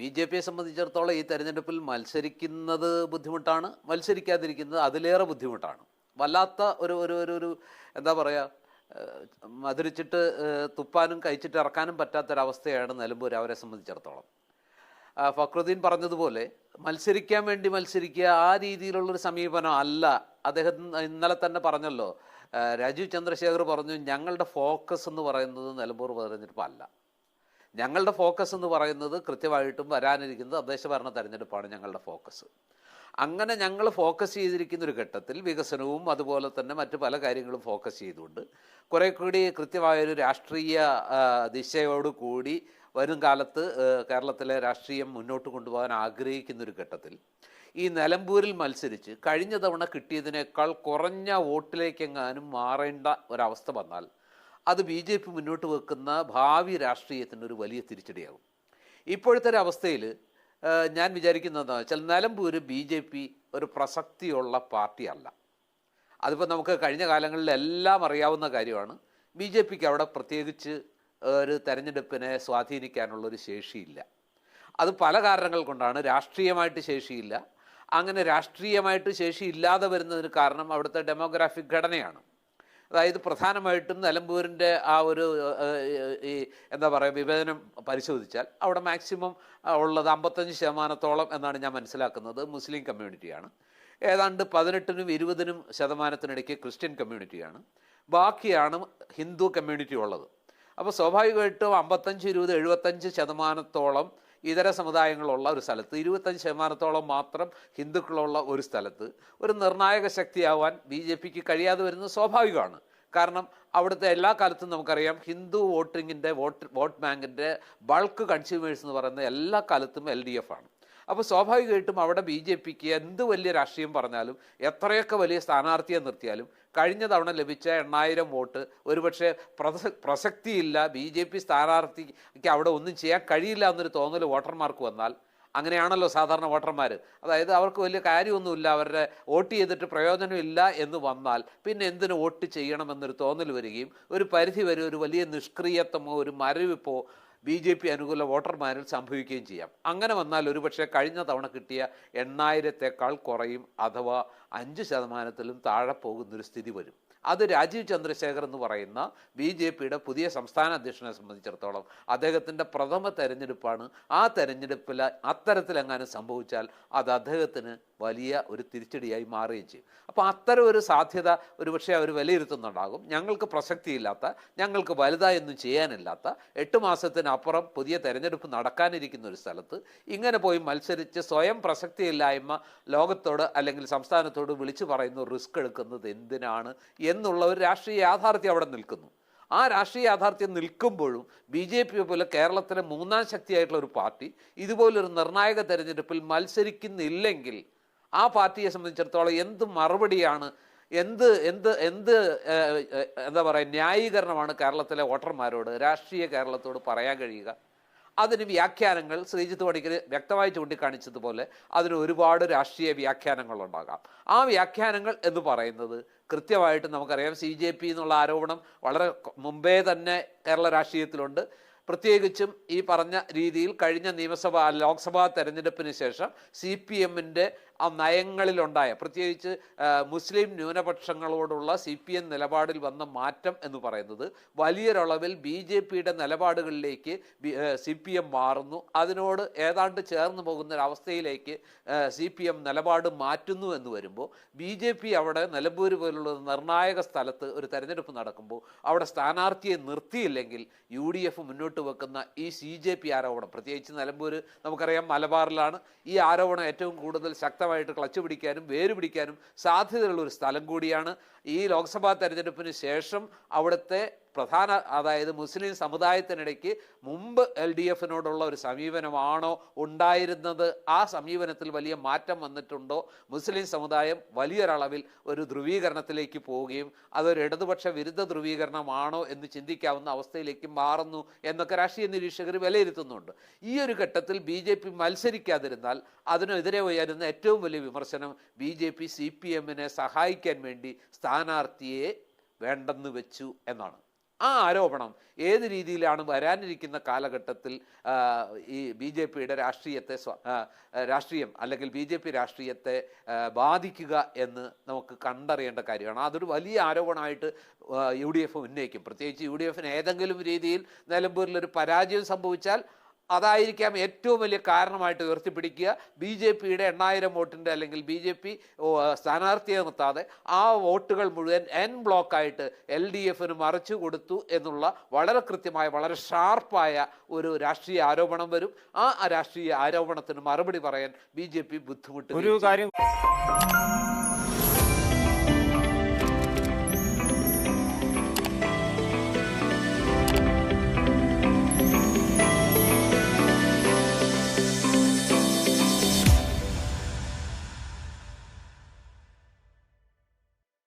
ബി.ജെ.പിയെ സംബന്ധിച്ചിടത്തോളം ഈ തെരഞ്ഞെടുപ്പിൽ മത്സരിക്കുന്നത് ബുദ്ധിമുട്ടാണ്, മത്സരിക്കാതിരിക്കുന്നത് അതിലേറെ ബുദ്ധിമുട്ടാണ്. വല്ലാത്ത ഒരു ഒരു ഒരു ഒരു എന്താ പറയുക, മധുരിച്ചിട്ട് തുപ്പാനും കഴിച്ചിട്ട് ഇറക്കാനും പറ്റാത്തൊരവസ്ഥയാണ് നിലമ്പൂർ അവരെ സംബന്ധിച്ചിടത്തോളം. ഫക്രുദ്ദീൻ പറഞ്ഞതുപോലെ മത്സരിക്കാൻ വേണ്ടി മത്സരിക്കുക, ആ രീതിയിലുള്ളൊരു സമീപനം അല്ല. അദ്ദേഹം ഇന്നലെ തന്നെ പറഞ്ഞല്ലോ, രാജീവ് ചന്ദ്രശേഖർ പറഞ്ഞു, ഞങ്ങളുടെ ഫോക്കസ് എന്ന് പറയുന്നത് നിലമ്പൂർ തെരഞ്ഞെടുപ്പല്ല, ഞങ്ങളുടെ ഫോക്കസ് എന്ന് പറയുന്നത് കൃത്യമായിട്ടും വരാനിരിക്കുന്നത് തദ്ദേശ ഭരണ തെരഞ്ഞെടുപ്പാണ് ഞങ്ങളുടെ ഫോക്കസ്. അങ്ങനെ ഞങ്ങൾ ഫോക്കസ് ചെയ്തിരിക്കുന്ന ഒരു ഘട്ടത്തിൽ വികസനവും അതുപോലെ തന്നെ മറ്റു പല കാര്യങ്ങളും ഫോക്കസ് ചെയ്തുകൊണ്ട് കുറേ കൂടി കൃത്യമായൊരു രാഷ്ട്രീയ ദിശയോടുകൂടി വരും കാലത്ത് കേരളത്തിലെ രാഷ്ട്രീയം മുന്നോട്ട് കൊണ്ടുപോകാൻ ആഗ്രഹിക്കുന്നൊരു ഘട്ടത്തിൽ ഈ നിലമ്പൂരിൽ മത്സരിച്ച് കഴിഞ്ഞ തവണ കിട്ടിയതിനേക്കാൾ കുറഞ്ഞ വോട്ടിലേക്കെങ്ങാനും മാറേണ്ട ഒരവസ്ഥ വന്നാൽ അത് ബി.ജെ.പി മുന്നോട്ട് വെക്കുന്ന ഭാവി രാഷ്ട്രീയത്തിനൊരു വലിയ തിരിച്ചടിയാകും. ഇപ്പോഴത്തെ ഒരു അവസ്ഥയിൽ ഞാൻ വിചാരിക്കുന്നത് എന്താണെന്ന് വെച്ചാൽ, നിലമ്പൂർ ബി.ജെ.പി ഒരു പ്രസക്തിയുള്ള പാർട്ടിയല്ല. അതിപ്പോൾ നമുക്ക് കഴിഞ്ഞ കാലങ്ങളിലെല്ലാം അറിയാവുന്ന കാര്യമാണ്. ബി.ജെ.പിക്ക് അവിടെ പ്രത്യേകിച്ച് ഒരു തെരഞ്ഞെടുപ്പിനെ സ്വാധീനിക്കാനുള്ളൊരു ശേഷിയില്ല. അത് പല കാരണങ്ങൾ കൊണ്ടാണ്. രാഷ്ട്രീയമായിട്ട് ശേഷിയില്ല. അങ്ങനെ രാഷ്ട്രീയമായിട്ട് ശേഷിയില്ലാതെ വരുന്നതിന് കാരണം അവിടുത്തെ ഡെമോഗ്രാഫിക് ഘടനയാണ്. അതായത് പ്രധാനമായിട്ടും നിലമ്പൂരിൻ്റെ ആ ഒരു ഈ എന്താ പറയുക വിഭജനം പരിശോധിച്ചാൽ അവിടെ മാക്സിമം ഉള്ളത് 55% എന്നാണ് ഞാൻ മനസ്സിലാക്കുന്നത് മുസ്ലിം കമ്മ്യൂണിറ്റിയാണ്. ഏതാണ്ട് 18-നും 20-നും ശതമാനത്തിനിടയ്ക്ക് ക്രിസ്ത്യൻ കമ്മ്യൂണിറ്റിയാണ്. ബാക്കിയാണ് ഹിന്ദു കമ്മ്യൂണിറ്റി ഉള്ളത്. അപ്പോൾ സ്വാഭാവികമായിട്ടും 55-20 75% ഇതര സമുദായങ്ങളുള്ള ഒരു സ്ഥലത്ത് 25% മാത്രം ഹിന്ദുക്കളുള്ള ഒരു സ്ഥലത്ത് ഒരു നിർണായക ശക്തിയാവാൻ ബി.ജെ.പിക്ക് കഴിയാതെ വരുന്നത് സ്വാഭാവികമാണ്. കാരണം അവിടുത്തെ എല്ലാ കാലത്തും നമുക്കറിയാം ഹിന്ദു വോട്ടിങ്ങിൻ്റെ വോട്ട് ബാങ്കിൻ്റെ ബൾക്ക് കൺസ്യൂമേഴ്സ് എന്ന് പറയുന്നത് എല്ലാ കാലത്തും LDF ആണ്. അപ്പോൾ സ്വാഭാവികമായിട്ടും അവിടെ ബി.ജെ.പിക്ക് എന്ത് വലിയ രാഷ്ട്രീയം പറഞ്ഞാലും എത്രയൊക്കെ വലിയ സ്ഥാനാർത്ഥിയെ നിർത്തിയാലും കഴിഞ്ഞ തവണ ലഭിച്ച 8000 വോട്ട് ഒരുപക്ഷെ പ്രസക്തിയില്ല, ബി.ജെ.പി സ്ഥാനാർത്ഥിക്ക് അവിടെ ഒന്നും ചെയ്യാൻ കഴിയില്ല എന്നൊരു തോന്നൽ വോട്ടർമാർക്ക് വന്നാൽ, അങ്ങനെയാണല്ലോ സാധാരണ വോട്ടർമാർ, അതായത് അവർക്ക് വലിയ കാര്യമൊന്നുമില്ല, അവരുടെ വോട്ട് ചെയ്തിട്ട് പ്രയോജനമില്ല എന്ന് വന്നാൽ പിന്നെ എന്തിനു വോട്ട് ചെയ്യണമെന്നൊരു തോന്നൽ വരികയും ഒരു പരിധി വരെ ഒരു വലിയ നിഷ്ക്രിയത്വമോ ഒരു മരവിപ്പോ ബി.ജെ.പി അനുകൂല വോട്ടർമാരിൽ സംഭവിക്കുകയും ചെയ്യാം. അങ്ങനെ വന്നാൽ ഒരുപക്ഷെ കഴിഞ്ഞ തവണ കിട്ടിയ 8000-ത്തേക്കാൾ കുറയും, അഥവാ 5%-ലും താഴെ പോകുന്നൊരു സ്ഥിതി വരും. അത് രാജീവ് ചന്ദ്രശേഖർ എന്ന് പറയുന്ന ബി.ജെ.പിയുടെ പുതിയ സംസ്ഥാന അധ്യക്ഷനെ സംബന്ധിച്ചിടത്തോളം അദ്ദേഹത്തിൻ്റെ പ്രഥമ തെരഞ്ഞെടുപ്പാണ്. ആ തെരഞ്ഞെടുപ്പിൽ അത്തരത്തിലെങ്ങാനും സംഭവിച്ചാൽ അത് അദ്ദേഹത്തിന് വലിയ ഒരു തിരിച്ചടിയായി മാറുകയും ചെയ്യും. അപ്പോൾ അത്തരം ഒരു സാധ്യത ഒരുപക്ഷെ അവർ വിലയിരുത്തുന്നുണ്ടാകും. ഞങ്ങൾക്ക് പ്രസക്തിയില്ലാത്ത, ഞങ്ങൾക്ക് വലുതായൊന്നും ചെയ്യാനില്ലാത്ത, 8 മാസത്തിനപ്പുറം പുതിയ തെരഞ്ഞെടുപ്പ് നടക്കാനിരിക്കുന്ന ഒരു സ്ഥലത്ത് ഇങ്ങനെ പോയി മത്സരിച്ച് സ്വയം പ്രസക്തിയില്ലായ്മ ലോകത്തോട് അല്ലെങ്കിൽ സംസ്ഥാനത്തോട് വിളിച്ചു പറയുന്ന റിസ്ക് എടുക്കുന്നത് എന്തിനാണ് എന്നുള്ള ഒരു രാഷ്ട്രീയ യാഥാർത്ഥ്യം അവിടെ നിൽക്കുന്നു. ആ രാഷ്ട്രീയ യാഥാർത്ഥ്യം നിൽക്കുമ്പോഴും ബി.ജെ.പി പോലെ കേരളത്തിലെ 3ാം ശക്തിയായിട്ടുള്ള ഒരു പാർട്ടി ഇതുപോലൊരു നിർണായക തെരഞ്ഞെടുപ്പിൽ മത്സരിക്കുന്നില്ലെങ്കിൽ ആ പാർട്ടിയെ സംബന്ധിച്ചിടത്തോളം എന്ത് മറുപടിയാണ്, എന്ത് എന്ത് എന്ത് എന്താ പറയുക ന്യായീകരണമാണ് കേരളത്തിലെ വോട്ടർമാരോട്, രാഷ്ട്രീയ കേരളത്തോട് പറയാൻ കഴിയുക? അതിന് വ്യാഖ്യാനങ്ങൾ ശ്രീജിത്ത് പണിക്കർ വ്യക്തമായി ചൂണ്ടിക്കാണിച്ചതുപോലെ അതിന് ഒരുപാട് രാഷ്ട്രീയ വ്യാഖ്യാനങ്ങളുണ്ടാകാം. ആ വ്യാഖ്യാനങ്ങൾ എന്ന് പറയുന്നത് കൃത്യമായിട്ട് നമുക്കറിയാം. CJP എന്നുള്ള ആരോപണം വളരെ മുമ്പേ തന്നെ കേരള രാഷ്ട്രീയത്തിലുണ്ട്. പ്രത്യേകിച്ചും ഈ പറഞ്ഞ രീതിയിൽ കഴിഞ്ഞ ലോക്സഭാ തെരഞ്ഞെടുപ്പിന് ശേഷം CPM-ൻ്റെ ആ നയങ്ങളിലുണ്ടായ, പ്രത്യേകിച്ച് മുസ്ലിം ന്യൂനപക്ഷങ്ങളോടുള്ള CPM നിലപാടിൽ വന്ന മാറ്റം എന്ന് പറയുന്നത് വലിയൊരളവിൽ BJPയുടെ നിലപാടുകളിലേക്ക് CPM മാറുന്നു. അതിനോട് ഏതാണ്ട് ചേർന്ന് പോകുന്ന ഒരവസ്ഥയിലേക്ക് CPM നിലപാട് മാറ്റുന്നു എന്ന് വരുമ്പോൾ BJP അവിടെ നിലമ്പൂർ പോലുള്ള നിർണായക സ്ഥലത്ത് ഒരു തെരഞ്ഞെടുപ്പ് നടക്കുമ്പോൾ അവിടെ സ്ഥാനാർത്ഥിയെ നിർത്തിയില്ലെങ്കിൽ UDF മുന്നോട്ട് വെക്കുന്ന ഈ CJP ആരോപണം, പ്രത്യേകിച്ച് നിലമ്പൂർ നമുക്കറിയാം മലബാറിലാണ്, ഈ ആരോപണം ഏറ്റവും കൂടുതൽ ശക്തമായിട്ട് ക്ലച്ച് പിടിക്കാനും വേര് പിടിക്കാനും സാധ്യതയുള്ള ഒരു സ്ഥലം കൂടിയാണ്. ഈ ലോക്സഭാ തെരഞ്ഞെടുപ്പിന് ശേഷം അവിടുത്തെ പ്രധാന, അതായത് മുസ്ലിം സമുദായത്തിനിടയ്ക്ക് മുമ്പ് LDFിനോടുള്ള ഒരു സമീപനമാണോ ഉണ്ടായിരുന്നത്, ആ സമീപനത്തിൽ വലിയ മാറ്റം വന്നിട്ടുണ്ടോ, മുസ്ലിം സമുദായം വലിയൊരളവിൽ ഒരു ധ്രുവീകരണത്തിലേക്ക് പോവുകയും അതൊരു ഇടതുപക്ഷ വിരുദ്ധ ധ്രുവീകരണമാണോ എന്ന് ചിന്തിക്കാവുന്ന അവസ്ഥയിലേക്ക് മാറുന്നു എന്നൊക്കെ രാഷ്ട്രീയ നിരീക്ഷകർ വിലയിരുത്തുന്നുണ്ട്. ഈ ഒരു ഘട്ടത്തിൽ BJP മത്സരിക്കാതിരുന്നാൽ അതിനെതിരെ ഉയരുന്ന ഏറ്റവും വലിയ വിമർശനം BJP CPM-നെ സഹായിക്കാൻ വേണ്ടി സ്ഥാനാർത്ഥിയെ വേണ്ടെന്ന് വെച്ചു എന്നാണ്. ആ ആരോപണം ഏത് രീതിയിലാണ് വരാനിരിക്കുന്ന കാലഘട്ടത്തിൽ ഈ ബി ജെ പിയുടെ രാഷ്ട്രീയം അല്ലെങ്കിൽ ബി ജെ പി രാഷ്ട്രീയത്തെ ബാധിക്കുക എന്ന് നമുക്ക് കണ്ടറിയേണ്ട കാര്യമാണ്. അതൊരു വലിയ ആരോപണമായിട്ട് UDF ഉന്നയിക്കും. പ്രത്യേകിച്ച് UDFന് ഏതെങ്കിലും രീതിയിൽ നിലമ്പൂരിലൊരു പരാജയം സംഭവിച്ചാൽ അതായിരിക്കാം ഏറ്റവും വലിയ കാരണമായിട്ട് ഉയർത്തിപ്പിടിക്കുക. BJPയുടെ 8000 വോട്ടിൻ്റെ അല്ലെങ്കിൽ BJP സ്ഥാനാർത്ഥിയെ നിർത്താതെ ആ വോട്ടുകൾ മുഴുവൻ എൻ ബ്ലോക്കായിട്ട് LDFന് മറിച്ചു കൊടുത്തു എന്നുള്ള വളരെ കൃത്യമായ വളരെ ഷാർപ്പായ ഒരു രാഷ്ട്രീയ ആരോപണം വരും. ആ രാഷ്ട്രീയ ആരോപണത്തിന് മറുപടി പറയാൻ BJP ബുദ്ധിമുട്ട്. ഒരു കാര്യം